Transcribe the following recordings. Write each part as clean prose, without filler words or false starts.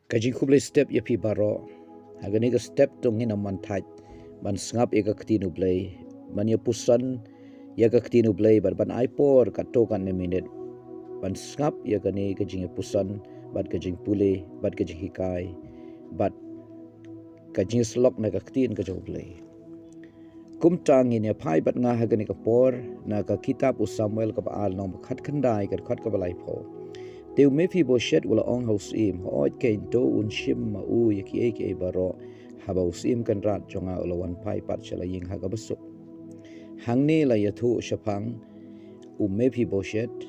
Kajing kublai step ya pi baro. Hagani ka step tong ina mantaj. Man sngap ya ka ketinu blay. Man ya pusan ya ka ketinu blay. Ban aipor katokan ne minit. Ban sngap ya kani kajing ya pusan. Bat kajing pule. Bat kajing hikai. Bat kajing slok na ka ketin ka jau blay. Kumtang ini pai bat nga hagani ka por. Na ka kitab Samuel ka baal nong khat khandai ka khat ka balai po. Teu Mephibosheth wala ong hausim hoit kain do un shim ma u yaki eke baro haba usim kan rat jonga ulawan pai pat chala ying haga besuk hangni la yathu shapang u Mephibosheth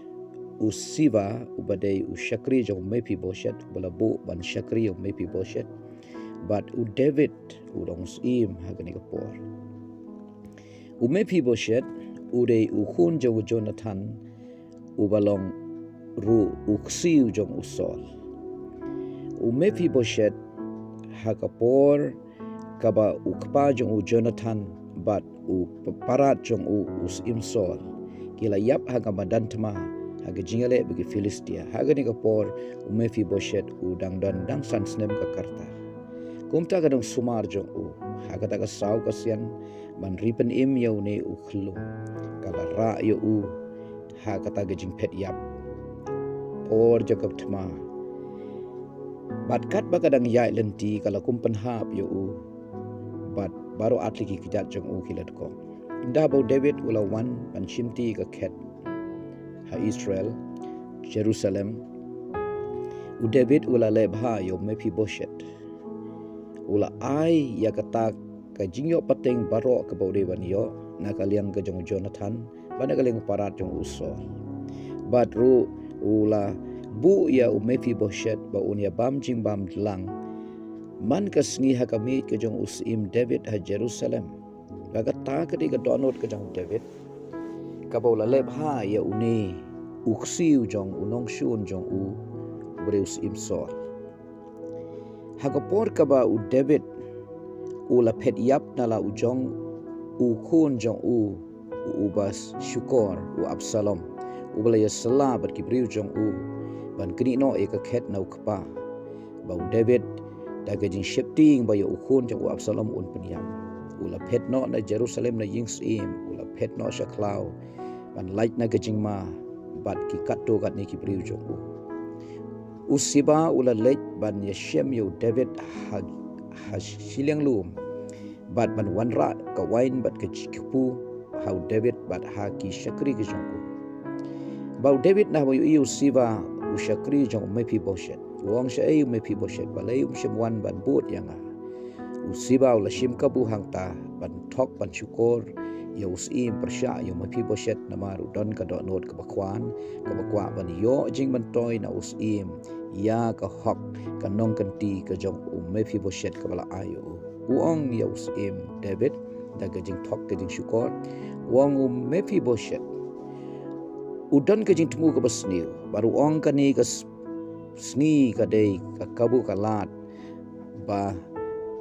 u Siva u badai u Shakri jong Mephibosheth bala bu ban Shakri u Mephibosheth but u David u dong sim haga ni kapor u Mephibosheth u dei u khun jong Jonathan u balong ru uksiu jong usol u Mephibosheth hakapor kaba ukpa jong u Jonathan bat u parat jong u imsol kila yap haga madantma haga jingale bagi Filistia haga ni kapor u Mephibosheth u dang san snem ka karta kumta kadang sumar jong u haga taga sau kasian man ripen im yau ne u khlu kala ra yo u haga taga jing pet yap or Jacob tma bat kat bakadang yai lenti kala kumpan hap yo u bat baru atliki kijat jong u kilat ko inda bau David ula wan pan shimti ka khet ha Israel Jerusalem u David ula lebha yo Mephibosheth ula ai ya kata ka jingyo pateng baro ka bau dewan yo na kaliang ka jong Jonathan bana kaliang parat jong uso bat ru ula bu ya Mephibosheth ba unia bam jing bam lang man ka sngi ha kami ke jong usim David ha Jerusalem baga ta ka diga download ke jong David ka ba ula leb ha ya uni uksiu jong unong shun jong u breus im sol ha ka por ka ba u David ula pet yap na la u jong u khun jong u bas syukor u Absalom ubala ya sala bat kibriu jong u ban kini no eka khet nau kapa bau David daga jing shifting ba ya ukhun jong u Absalom un penyam ula phet no na Jerusalem na ying sim ula phet no shaklau ban light na gajing ma bat ki katto kat ni kibriu jong u Siba ula lech ban ya shem yo David ha shiliang lum bat ban wanra ka wain bat ka chikpu how David bat ha ki shakri ki jong u bau David na bau yu Siva u Shakri jong Mephibosheth wong sha ayu Mephibosheth balai shimwan ban bot yanga u Siva u la shim kabu hangta ban thok ban chukor ya usim persha yo Mephibosheth namaru don ka do not ka bakwan ka bakwa ban yo jing ban toy na usim ya ka hok ka nong kan ti ka jong u Mephibosheth ka bala ayo uong ya usim David daga jing thok ka jing chukor wong u Mephibosheth udan ka jing temu ka basniu baru ong ka ni ka sngi ka dei ka kabu ka lat ba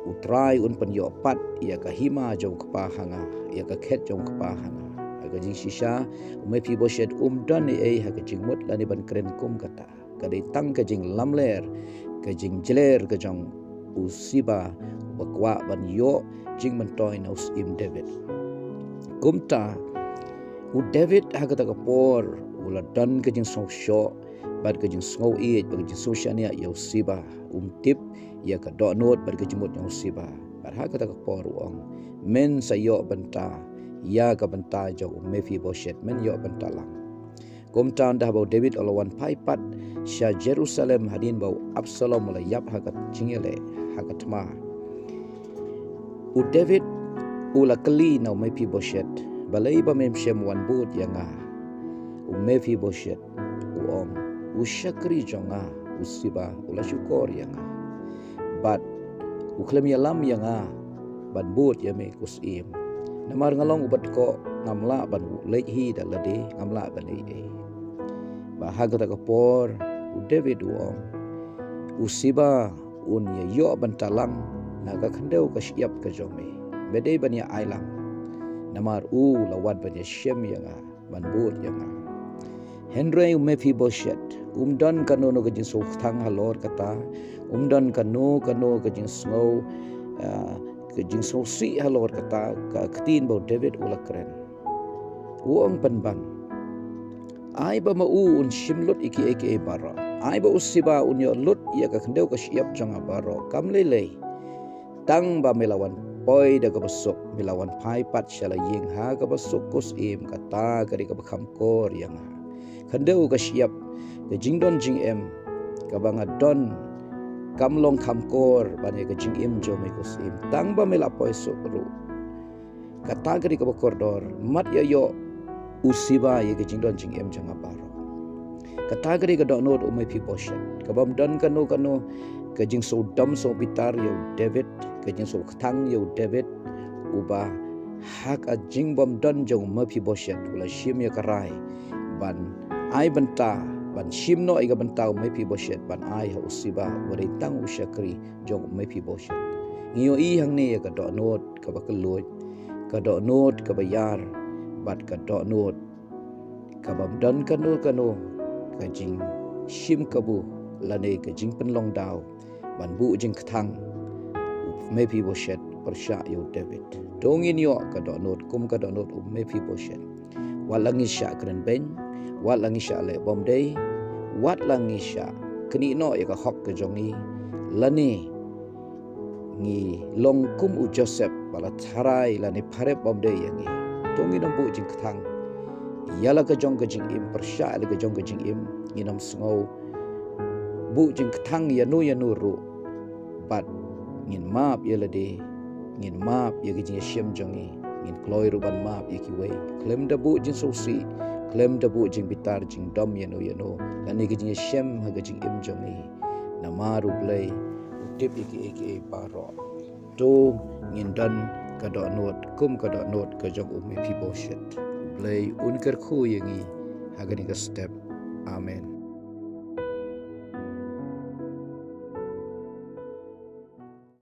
utrai un pan yo pat ya ka hima jong ka hanga ya ka khet jong ka hanga aga jing shisha Mephibosheth dan ei ha ka jing mut lani ban kren kum kata ka dei tang ka jing lamler ka jing jeler ka jong Siba bakwa ban yo jing man toy na usim David kumta u David ha ka ta por ula dan ka jing song sho bad ka jing sngau e ba jing so shania ya Siba tip ya ka do not bad ka jimut ya Siba bar ha ka ta por uang men sa yo banta ya ka banta jo Mephibosheth men yo banta lang kom tan dah bau David olawan pai pat sha Jerusalem hadin bau Absalom la yap ha ka jingele ha ka tma u David ula kali na Mephibosheth balai ba mem shem wan bud yanga u Mephibosheth uong u Shakri jonga u Siba ula syukor yanga bat u klem yalam yanga ban bud yame kusim namar ngalong ubat ko ngamla ban lehi dalade ngamla ban ei ba hagata kapor u David uong u Siba un ya yo ban talang naga khandeu ka syap ka jome bedai ban ya ailang namar u lawat ban ya shem yanga ban bud yanga Henry Mephibosheth don kanu no kajing so thang halor kata don kanu kajing snow kajing so si halor kata ka ktin bo David ulakren uang panban ai ba mau un shimlut iki eke bara ai ba usiba unyo lut ya ka khendeu ka siap janga baro kamlele tang ba melawan poi da ka besok melawan pai pat shala yeng ha ka besok kus im kata kari ka bakham kor yang khendeu ka siap ke jingdon jing em ka banga don kamlong khamkor bane ka jing em jo me kus im tang ba mela poi sok ru kata kari ka bakordor mat ya yo usiba ye ke jingdon jing em janga baro kata kari ka dohnud Mephibosheth ka bam don kanu ke jing so dam so bitar yo David ke jing so thang yo David uba hak a jing bam don jong Mephibosheth ula shim ya karai ban ai banta ban shim no iga banta Mephibosheth ban ai ha usiba wari tang usyakri jong Mephibosheth ngiyo i hang ne ka dohnud ka bakelut ka dohnud ka bayar bat ka dohnud ka bam don kanu ka jing shim kabu lane ka jing penlong daw ban bu jing kthang Mephibosheth persya yo David dongin yo ka dohnud kum ka dohnud Mephibosheth walangi sya kren ben walangi sya le bom day wat langi sya kni no ya ka hok ka jongi lane ngi long kum u Joseph bala tharai lane phare bom day yangi dongin bu jing kthang yala ka jong ka jing im persya le ka jong ka jing im nginam sngo bu jing kthang ya nu ru bat ngin map ya lade ngin map ya ka jing shem jongi ngin kloi ruban map ya ki we klem da bu jing so si klem da bu jing bitar jing dom ya nu lani ka jing shem ha ka jing im jongi na maru blai tip iki baro to ngin dan ka dohnud kum ka dohnud ka jong Mephibosheth blai unker khu yangi ha ka step amen.